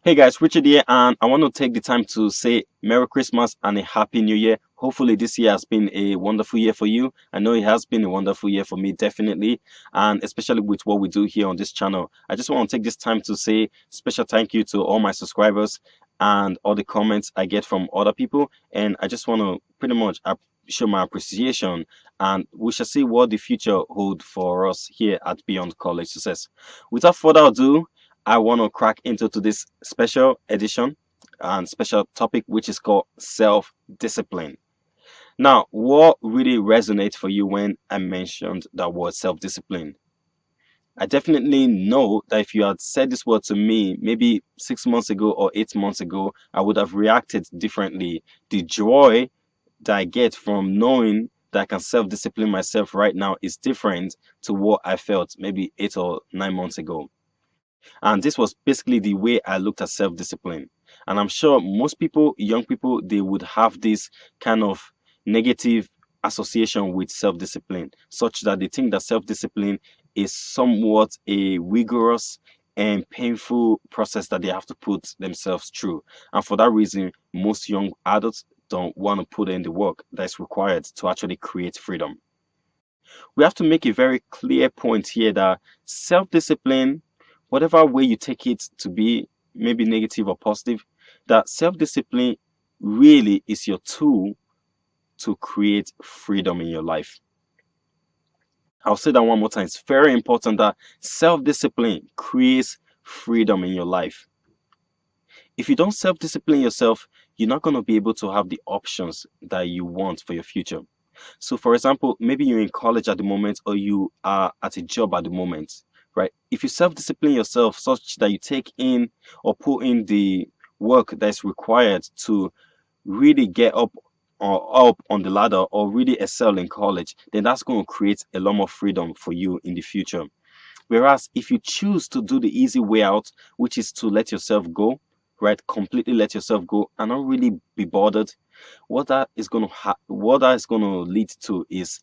Hey guys, Richard here, and I want to take the time to say Merry Christmas and a Happy New Year. Hopefully, this year has been a wonderful year for you. I know it has been a wonderful year for me, definitely, and especially with what we do here on this channel. I just want to take this time to say special thank you to all my subscribers and all the comments I get from other people. And I just want to pretty much show my appreciation, and we shall see what the future hold for us here at Beyond College Success. Without further ado, I want to crack into this special edition and special topic, which is called self-discipline. Now, what really resonates for you when I mentioned that word self-discipline? I definitely know that if you had said this word to me maybe 6 months ago or 8 months ago, I would have reacted differently. The joy that I get from knowing that I can self-discipline myself right now is different to what I felt maybe 8 or 9 months ago. And this was basically the way I looked at self-discipline. And I'm sure most people, young people, they would have this kind of negative association with self-discipline, such that they think that self-discipline is somewhat a rigorous and painful process that they have to put themselves through. And for that reason, most young adults don't want to put in the work that is required to actually create freedom. We have to make a very clear point here that self-discipline, whatever way you take it to be, maybe negative or positive, that self-discipline really is your tool to create freedom in your life. I'll say that one more time. It's very important that self-discipline creates freedom in your life. If you don't self-discipline yourself, you're not going to be able to have the options that you want for your future. So, for example, maybe you're in college at the moment or you are at a job at the moment, right? If you self discipline yourself such that you take in or put in the work that's required to really get up on the ladder or really excel in college, then that's going to create a lot more freedom for you in the future. Whereas if you choose to do the easy way out, which is to let yourself go, right, completely let yourself go and not really be bothered, what that is going to lead to is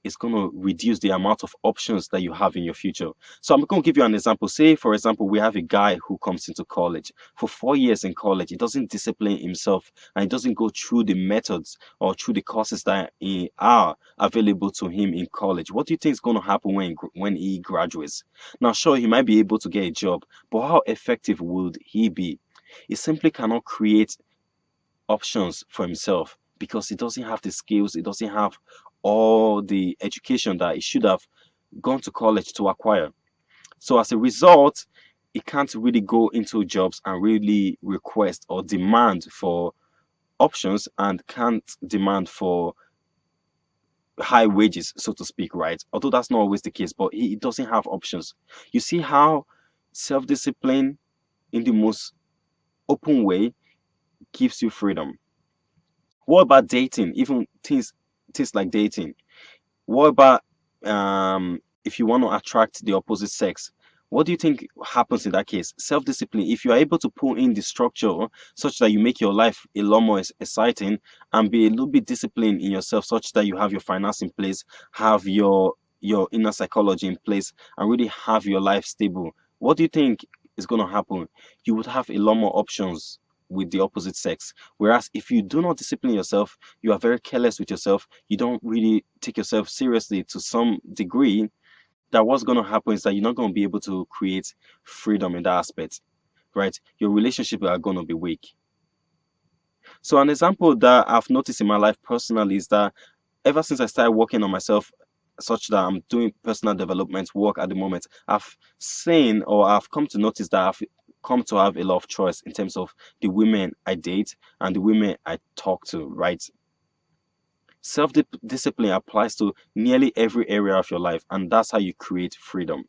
it's going to reduce the amount of options that you have in your future. So I'm going to give you an example. Say, for example, we have a guy who comes into college. For 4 years in college, he doesn't discipline himself and he doesn't go through the methods or through the courses that are available to him in college. What do you think is going to happen when he graduates? Now, sure, he might be able to get a job, but how effective would he be? He simply cannot create options for himself because he doesn't have the skills, he doesn't have all the education that he should have gone to college to acquire. So as a result, he can't really go into jobs and really request or demand for options and can't demand for high wages, so to speak, right? Although that's not always the case, but he doesn't have options. You see how self-discipline in the most open way gives you freedom. What about dating? Even things like dating. What about if you want to attract the opposite sex? What do you think happens in that case? Self-discipline. If you are able to pull in the structure such that you make your life a lot more exciting and be a little bit disciplined in yourself, such that you have your finance in place, have your inner psychology in place, and really have your life stable. What do you think is going to happen? You would have a lot more options with the opposite sex. Whereas if you do not discipline yourself, you are very careless with yourself, you don't really take yourself seriously to some degree, that what's going to happen is that you're not going to be able to create freedom in that aspect, right? Your relationships are going to be weak. So an example that I've noticed in my life personally is that ever since I started working on myself, such that I'm doing personal development work at the moment, I've seen or I've come to notice that I've come to have a lot of choice in terms of the women I date and the women I talk to, right? Self discipline applies to nearly every area of your life, and that's how you create freedom.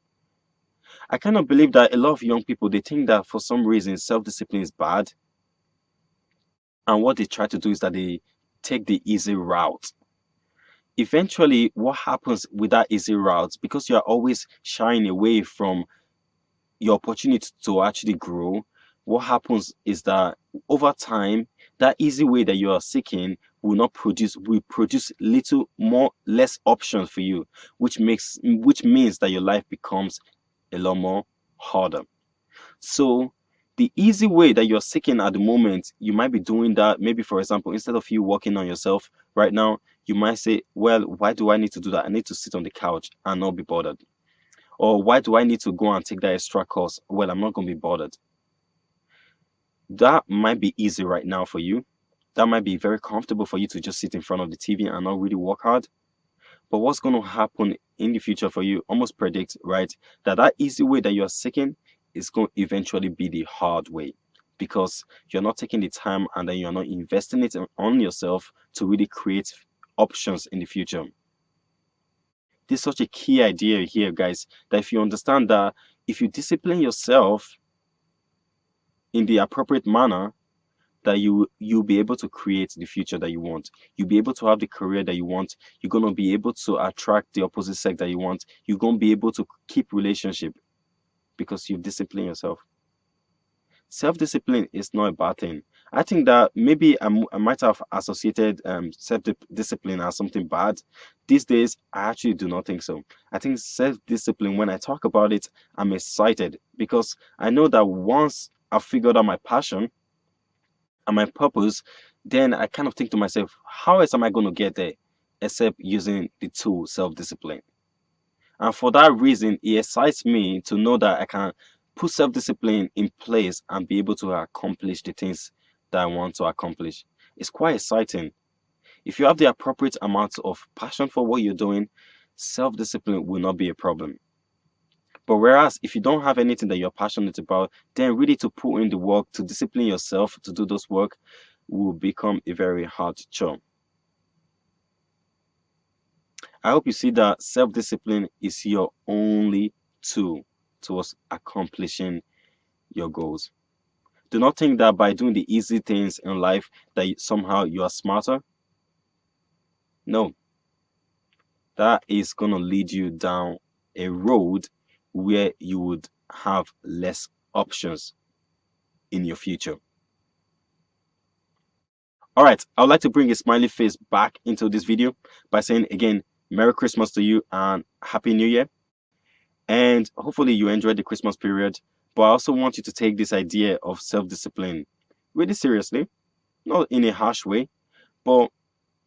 I kind of believe that a lot of young people they think that for some reason self discipline is bad, and what they try to do is that they take the easy route. Eventually, what happens with that easy route, because you are always shying away from your opportunity to actually grow, what happens is that over time, that easy way that you are seeking will produce little more less options for you, which means that your life becomes a lot more harder. So The easy way that you're seeking at the moment, you might be doing that. Maybe, for example, instead of you working on yourself right now, you might say, well, why do I need to do that? I need to sit on the couch and not be bothered. Or why do I need to go and take that extra course? Well, I'm not going to be bothered. That might be easy right now for you. That might be very comfortable for you to just sit in front of the TV and not really work hard. But what's going to happen in the future for you, almost predict, right, that easy way that you're seeking is going to eventually be the hard way, because you're not taking the time and then you're not investing it on yourself to really create options in the future. This is such a key idea here, guys, that if you understand that if you discipline yourself in the appropriate manner, that you'll be able to create the future that you want. You'll be able to have the career that you want. You're going to be able to attract the opposite sex that you want. You're going to be able to keep relationship because you've disciplined yourself. Self-discipline is not a bad thing. I think that maybe I might have associated self-discipline as something bad. These days, I actually do not think so. I think self-discipline, when I talk about it, I'm excited because I know that once I've figured out my passion and my purpose, then I kind of think to myself, how else am I going to get there except using the tool self-discipline? And for that reason, it excites me to know that I can put self-discipline in place and be able to accomplish the things that I want to accomplish. It's quite exciting. If you have the appropriate amount of passion for what you're doing, self-discipline will not be a problem. But whereas if you don't have anything that you're passionate about, then really to put in the work, to discipline yourself to do those work will become a very hard chore. I hope you see that self-discipline is your only tool towards accomplishing your goals. Do not think that by doing the easy things in life that somehow you are smarter. No, that is going to lead you down a road where you would have less options in your future. All right, I would like to bring a smiley face back into this video by saying again, Merry Christmas to you and Happy New Year. And hopefully you enjoyed the Christmas period. But I also want you to take this idea of self-discipline really seriously, not in a harsh way, but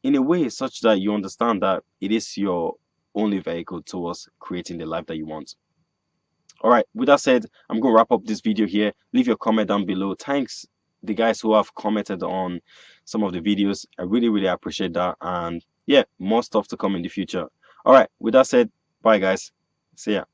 in a way such that you understand that it is your only vehicle towards creating the life that you want. All right, with that said, I'm going to wrap up this video here. Leave your comment down below. Thanks the guys who have commented on some of the videos. I really appreciate that. And yeah, more stuff to come in the future. All right, with that said, bye guys. See ya.